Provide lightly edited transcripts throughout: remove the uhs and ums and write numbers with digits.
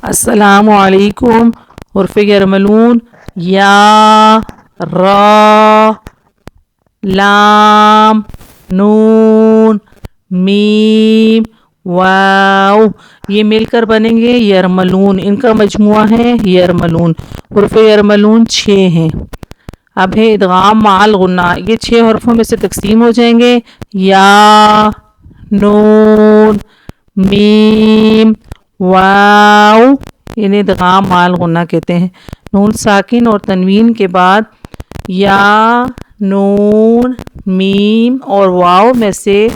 السلام علیکم. حرف یرملون یا، را، لام، نون، میم، واو، یہ مل کر بنیں گے یرملون. ان کا مجموعہ ہے یرملون. حرف یرملون 6 ہیں. اب ہے ادغام مع الغنہ. یہ 6 حرفوں میں سے تقسیم ہو جائیں گے. یا، نون، میم، واو، انہیں ادغام مع الغنہ کہتے ہیں. نون ساکن اور تنوین کے بعد یا، نون، میم اور واو میں سے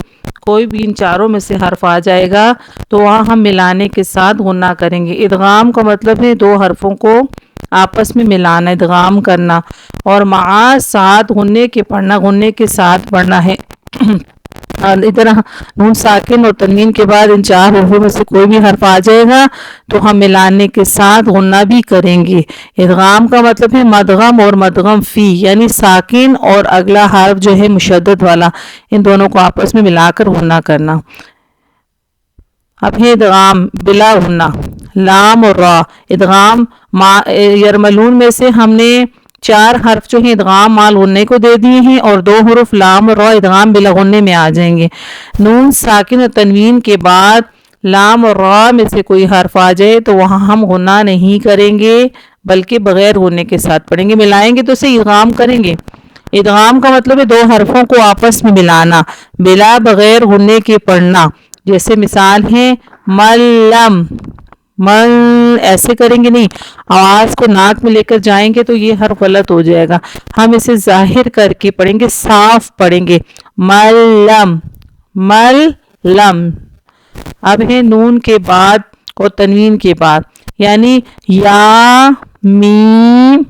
کوئی بھی ان چاروں میں سے حرف آ جائے گا تو وہاں ہم ملانے کے ساتھ غنہ کریں گے. ادغام کا مطلب ہے 2 حرفوں کو آپس میں ملانا، ادغام کرنا، اور مع ساتھ غنے کے پڑھنا، غنے کے ساتھ پڑھنا ہے. ادھر نون ساکن اور تنوین کے بعد ان 4 حروفوں میں سے کوئی بھی حرف آ جائے گا تو ہم ملانے کے ساتھ غنہ بھی کریں گے. ادغام کا مطلب ہے مدغم اور مدغم فی، یعنی ساکن اور اگلا حرف جو ہے مشدد والا، ان دونوں کو آپس میں ملا کر غنہ کرنا. اب ہے ادغام بلا غنہ. لام اور را. ادغام یرملون میں سے ہم نے 4 حرف جو ہیں ادغام مع الغنہ کو دے دیے ہیں اور 2 حروف لام اور را ادغام بلا غنہ میں آ جائیں گے. نون ساکن اور تنوین کے بعد لام اور را میں سے کوئی حرف آ جائے تو وہاں ہم غنہ نہیں کریں گے بلکہ بغیر غنہ کے ساتھ پڑھیں گے. ملائیں گے تو صحیح، ادغام کریں گے. ادغام کا مطلب ہے 2 حرفوں کو آپس میں ملانا بلا بغیر غنہ کے پڑھنا. جیسے مثال ہے ملم، مل ایسے کریں گے نہیں، آواز کو ناک میں لے کر جائیں گے تو یہ حرف غلط ہو جائے گا. ہم اسے ظاہر کر کے پڑھیں گے، صاف پڑھیں گے، ملم، ملم. اب ہے نون کے بعد اور تنوین کے بعد، یعنی یا، میم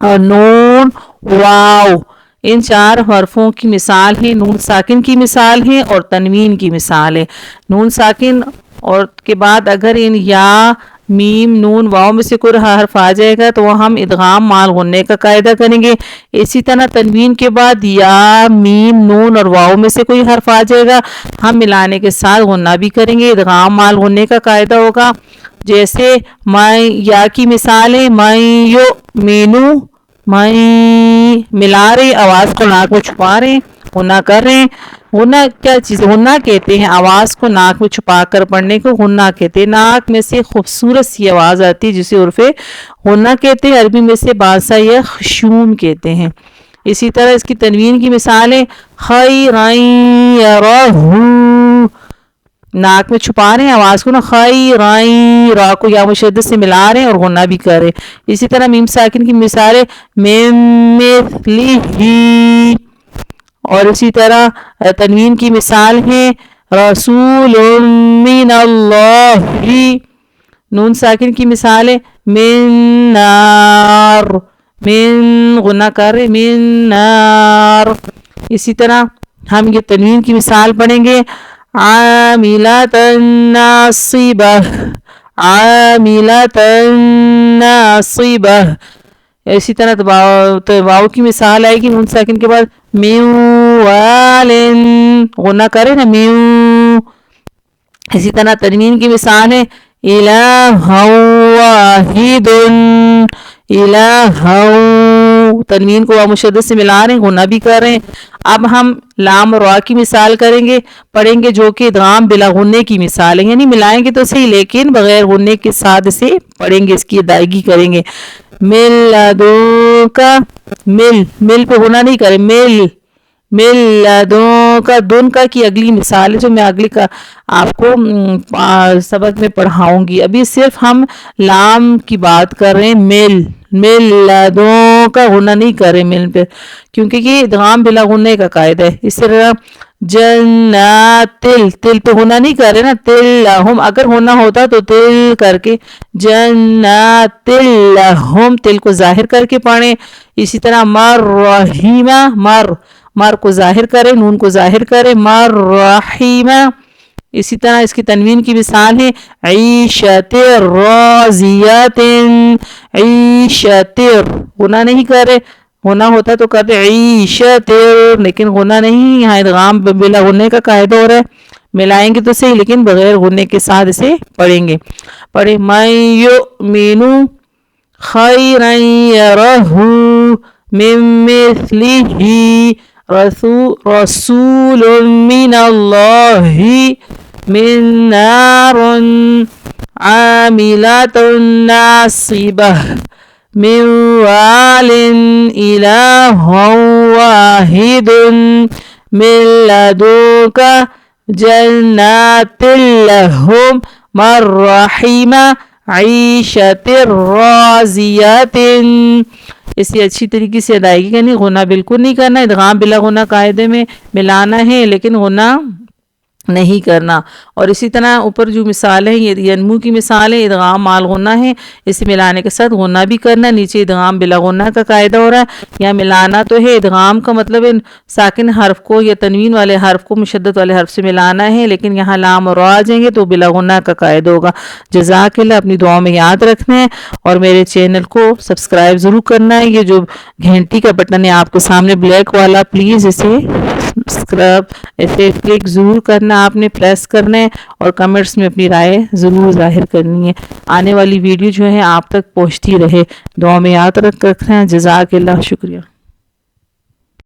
اور نون، واو. ان 4 حرفوں کی مثال ہے، نون ساکن کی مثال ہے اور تنوین کی مثال ہے. نون ساکن اور کے بعد اگر ان یا، میم، نون، واو میں سے کوئی حرف آ جائے گا تو وہ ہم ادغام مع الغنہ کا قاعدہ کریں گے. اسی طرح تنوین کے بعد یا، میم، نون اور واو میں سے کوئی حرف آ جائے گا ہم ملانے کے ساتھ غنہ بھی کریں گے، ادغام مع الغنہ کا قاعدہ ہوگا. جیسے میں یا کی مثال ہے میں یو مینو، میں ملا رہے، آواز کو ناک میں چھپا رہے، غنہ کر رہے ہیں. غنہ کیا چیز ہے؟ غنہ کہتے ہیں آواز کو ناک میں چھپا کر پڑھنے کو غنہ کہتے ہیں. ناک میں سے خوبصورت سی آواز آتی ہے جسے عرف غنہ کہتے ہیں. عربی میں سے باسا یا خشوم کہتے ہیں. اسی طرح اس کی تنوین کی مثال ہے خیرین یرہو، ناک میں چھپا رہے ہیں آواز کو نا، خیرین، را کو یا مشدد سے ملا رہے ہیں اور غنہ بھی کر رہے ہیں. اسی طرح میم ساکن کی مثال ہے مثلہ، اور اسی طرح تنوین کی مثال ہے رسول من اللہ. نون ساکن کی مثال ہے من نار، من غنہ کر رہے، من نار. اسی طرح ہم یہ تنوین کی مثال پڑھیں گے عاملۃ ناصبہ، عاملۃ ناصبہ. اسی طرح واو کی مثال آئے گی نون ساکن کے بعد میو والن، غنہ کرے نا میو. اسی طرح تنوین کی مثال ہے الہ واحد، الہ، تنوین کو مشدد سے ملا رہے ہیں، غنہ بھی کر رہے ہیں. اب ہم لام اور را کی مثال کریں گے، پڑھیں گے جو کہ ادغام بلا غنہ کی مثال ہے، یعنی ملائیں گے تو صحیح لیکن بغیر غنہ کے ساتھ اسے پڑھیں گے، اس کی ادائیگی کریں گے. مل لدن کا، مل، مل پہ غنہ نہیں کریں، مل، مل لدن کا. دن کا کی اگلی مثال ہے جو میں اگلی کا آپ کو سبق میں پڑھاؤں گی. ابھی صرف ہم لام کی بات کر رہے ہیں. مل، مل لدن کا غنہ نہیں کریں مل پہ، کیونکہ یہ ادغام بلا غنہ کا قاعدہ ہے. اس طرح جنات، تل، تل پہ غنہ نہیں کر رہے نا، تل لہم، اگر غنہ ہوتا تو تل کر کے جنات لہم، تل کو ظاہر کر کے پڑھیں. اسی طرح مرحیمہ، مر، مر کو ظاہر کریں، نون کو ظاہر کریں، مرحیمہ. اسی طرح اس کی تنوین کی مثال ہے عیشت راضیت، عیشت، غنہ نہیں کرے، غنہ ہوتا تو کرتے عیشت، لیکن غنہ نہیں، یہاں ادغام بلا غنہ کا قاعدہ ہو رہا ہے. ملائیں گے تو صحیح لیکن بغیر غنے کے ساتھ اسے پڑھیں گے. پڑھیں من یؤمن خیرا یرہ من مثلہ رسول من اللہ من نار عاملۃ ناصبہ من وال الہ واحد من لدنک جنات لہم من رحم عیشت راضیت. اسی اچھی طریقے سے ادائیگی کرنی، غنہ بالکل نہیں کرنا، ادغام بلا غنہ قاعدے میں ملانا ہے لیکن غنہ نہیں کرنا. اور اسی طرح اوپر جو مثال ہے یہ ینمو کی مثال ہے، ادغام مال غنہ ہے، اسے ملانے کے ساتھ غنہ بھی کرنا. نیچے ادغام بلا غنہ کا قاعدہ ہو رہا ہے. یہاں ملانا تو ہے، ادغام کا مطلب ہے ساکن حرف کو یا تنوین والے حرف کو مشدد والے حرف سے ملانا ہے، لیکن یہاں لام اور را آ جائیں گے تو بلا غنہ کا قاعدہ ہوگا. جزاک اللہ. اپنی دعاؤں میں یاد رکھنا ہے اور میرے چینل کو سبسکرائب ضرور کرنا ہے. یہ جو گھنٹی کا بٹن ہے آپ کے سامنے بلیک والا، پلیز اسے سبسکرائب ایسے کلک ضرور کرنا، آپ نے پریس کرنا ہے اور کمنٹس میں اپنی رائے ضرور ظاہر کرنی ہے. آنے والی ویڈیو جو ہے آپ تک پہنچتی رہے. دعا میں یاد رکھنا ہے. جزاک اللہ. شکریہ.